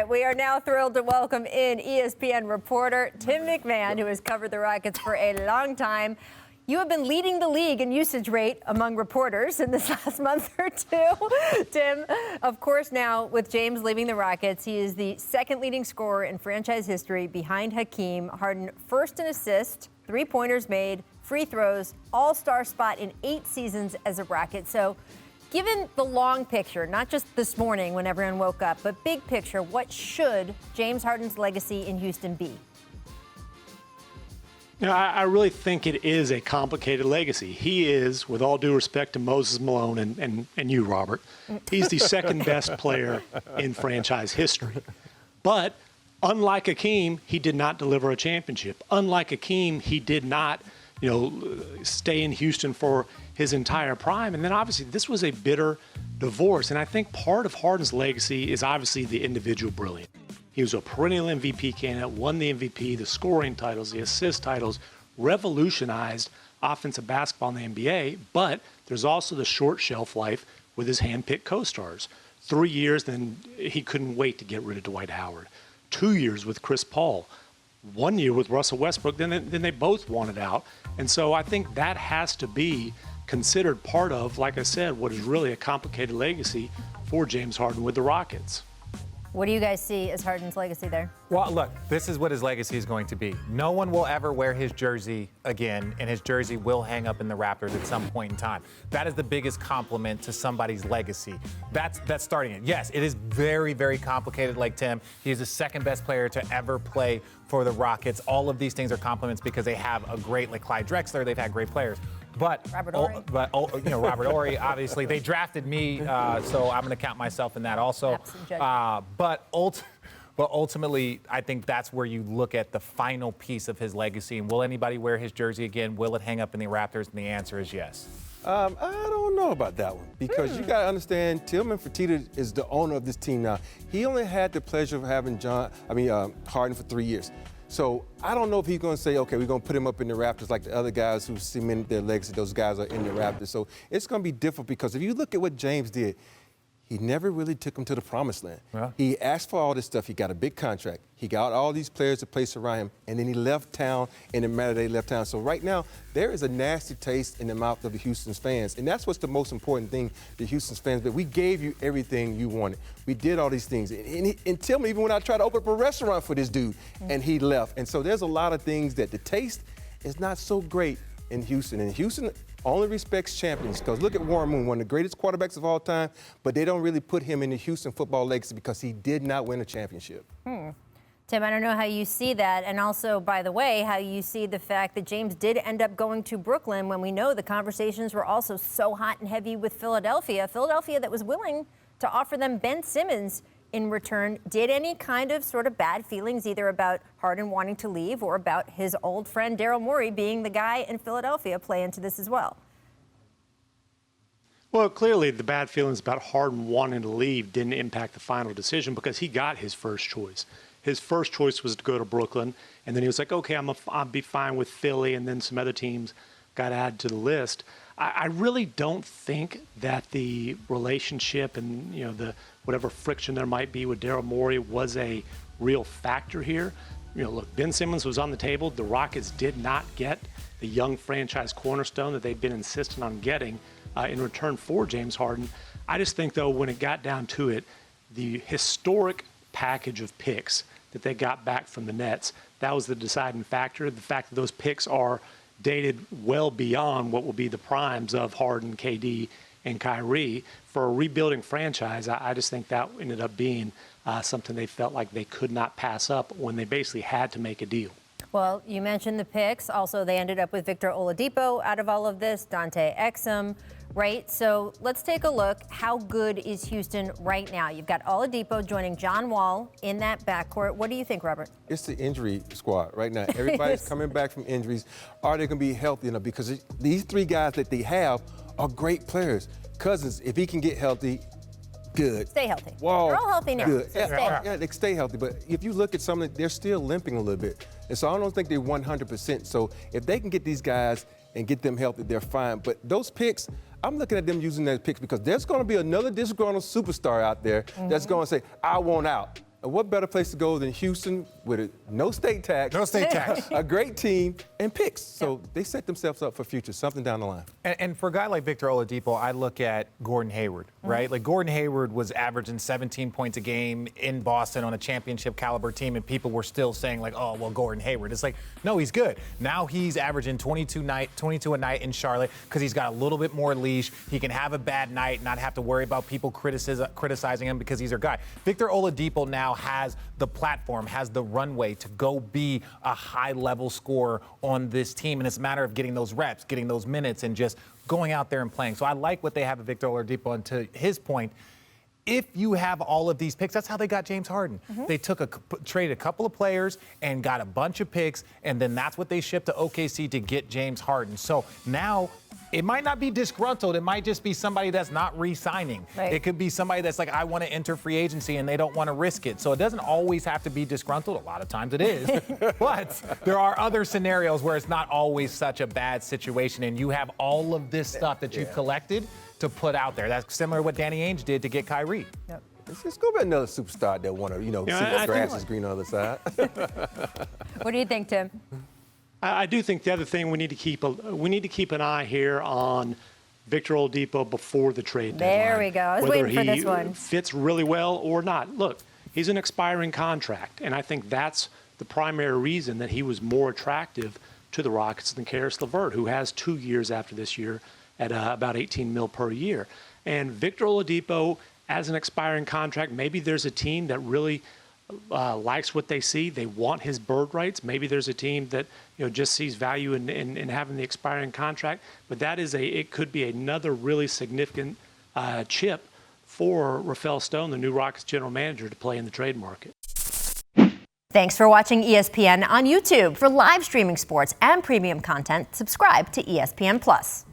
We are now thrilled to welcome in ESPN reporter Tim MacMahon, who has covered the Rockets for a long time. You have been leading the league in usage rate among reporters in this last month or two. Tim, of course, now with James leaving the Rockets, he is the second leading scorer in franchise history behind Hakeem. Harden first in assists, three-pointers made, free throws, all-star spot in 8 seasons as a Rocket. So given the long picture, not just this morning when everyone woke up, but big picture, what should James Harden's legacy in Houston be? You know, I really think it is a complicated legacy. He is, with all due respect to Moses Malone and you, Robert, he's the second best player in franchise history. But unlike Hakeem, he did not deliver a championship. Unlike Hakeem, he did not, stay in Houston for his entire prime. And then obviously this was a bitter divorce. And I think part of Harden's legacy is obviously the individual brilliance. He was a perennial MVP candidate, won the MVP, the scoring titles, the assist titles, revolutionized offensive basketball in the NBA. But there's also the short shelf life with his hand-picked co-stars. 3 years, then he couldn't wait to get rid of Dwight Howard. 2 years with Chris Paul. 1 year with Russell Westbrook, then they both wanted out. And so I think that has to be considered part of, like I said, what is really a complicated legacy for James Harden with the Rockets. What do you guys see as Harden's legacy there? Well, look, this is what his legacy is going to be. No one will ever wear his jersey again, and his jersey will hang up in the Raptors at some point in time. That is the biggest compliment to somebody's legacy. That's starting it. Yes, it is very, very complicated, like Tim. He is the second best player to ever play for the Rockets. All of these things are compliments because they have a great, like Clyde Drexler, they've had great players. But Robert Horry. Robert Horry, obviously, they drafted me, so I'm going to count myself in that also. But ultimately, I think that's where you look at the final piece of his legacy. And will anybody wear his jersey again? Will it hang up in the Raptors? And the answer is yes. I don't know about that one because you got to understand, Tillman Fertitta is the owner of this team now. He only had the pleasure of having Harden for 3 years. So I don't know if he's going to say, okay, we're going to put him up in the Raptors like the other guys who cemented their legacy. Those guys are in the Raptors. So it's going to be different because if you look at what James did, he never really took him to the promised land. Yeah. He asked for all this stuff. He got a big contract. He got all these players to place around him, and then he left town in the matter they left town. So right now, there is a nasty taste in the mouth of the Houston's fans, and that's what's the most important thing to Houston's fans. But we gave you everything you wanted. We did all these things. And tell me, even when I tried to open up a restaurant for this dude, and he left. And so there's a lot of things that the taste is not so great in Houston. And Houston only respects champions because look at Warren Moon, one of the greatest quarterbacks of all time, but they don't really put him in the Houston football legacy because he did not win a championship. Tim, I don't know how you see that, and also, by the way, how you see the fact that James did end up going to Brooklyn when we know the conversations were also so hot and heavy with Philadelphia that was willing to offer them Ben Simmons in return. Did any kind of sort of bad feelings either about Harden wanting to leave or about his old friend Daryl Morey being the guy in Philadelphia play into this as well? Well, clearly the bad feelings about Harden wanting to leave didn't impact the final decision because he got his first choice. His first choice was to go to Brooklyn, and then he was like, okay, I'll be fine with Philly, and then some other teams got added to the list. I really don't think that the relationship and the whatever friction there might be with Daryl Morey was a real factor here. Look, Ben Simmons was on the table. The Rockets did not get the young franchise cornerstone that they've been insistent on getting in return for James Harden. I just think, though, when it got down to it, the historic package of picks that they got back from the Nets, that was the deciding factor. The fact that those picks are dated well beyond what will be the primes of Harden, KD, and Kyrie. For a rebuilding franchise, I just think that ended up being something they felt like they could not pass up when they basically had to make a deal. Well, you mentioned the picks. Also, they ended up with Victor Oladipo out of all of this, Dante Exum, right? So let's take a look. How good is Houston right now? You've got Oladipo joining John Wall in that backcourt. What do you think, Robert? It's the injury squad right now. Everybody's coming back from injuries. Are they going to be healthy enough? Because these 3 guys that they have are great players. Cousins, if he can get healthy, good. Stay healthy. Wall, they're all healthy now. Good. So Yeah, they stay healthy. But if you look at some of them, they're still limping a little bit. And so I don't think they're 100%. So if they can get these guys and get them healthy, they're fine. But those picks, I'm looking at them using those picks because there's going to be another disgruntled superstar out there that's going to say, I want out. what better place to go than Houston with no state tax? No state tax. A great team and picks. So they set themselves up for future, something down the line. And for a guy like Victor Oladipo, I look at Gordon Hayward, right? Like Gordon Hayward was averaging 17 points a game in Boston on a championship caliber team, and people were still saying like, oh, well, Gordon Hayward. It's like, no, he's good. Now he's averaging 22 a night in Charlotte because he's got a little bit more leash. He can have a bad night, not have to worry about people criticizing him because he's their guy. Victor Oladipo now has the platform, has the runway to go be a high-level scorer on this team, and it's a matter of getting those reps, getting those minutes, and just going out there and playing. So I like what they have at Victor Oladipo, and to his point, if you have all of these picks, that's how they got James Harden. They traded a couple of players and got a bunch of picks, and then that's what they shipped to OKC to get James Harden. So now it might not be disgruntled. It might just be somebody that's not re-signing. Right. It could be somebody that's like, I want to enter free agency, and they don't want to risk it. So it doesn't always have to be disgruntled. A lot of times it is. But there are other scenarios where it's not always such a bad situation, and you have all of this stuff that you've collected to put out there. That's similar to what Danny Ainge did to get Kyrie. Yep. Let's just go back another superstar that want to, see the grass is green on the other side. What do you think, Tim? I do think the other thing we need to keep an eye here on Victor Oladipo before the trade deadline. There we go. I was waiting for this one. Whether he fits really well or not. Look, he's an expiring contract, and I think that's the primary reason that he was more attractive to the Rockets than Karis LeVert, who has 2 years after this year at about $18 million per year. And Victor Oladipo, as an expiring contract, maybe there's a team that really likes what they see. They want his bird rights. Maybe there's a team that just sees value in having the expiring contract. But it could be another really significant chip for Rafael Stone, the new Rockets general manager, to play in the trade market. Thanks for watching ESPN on YouTube. For live streaming sports and premium content, subscribe to ESPN+.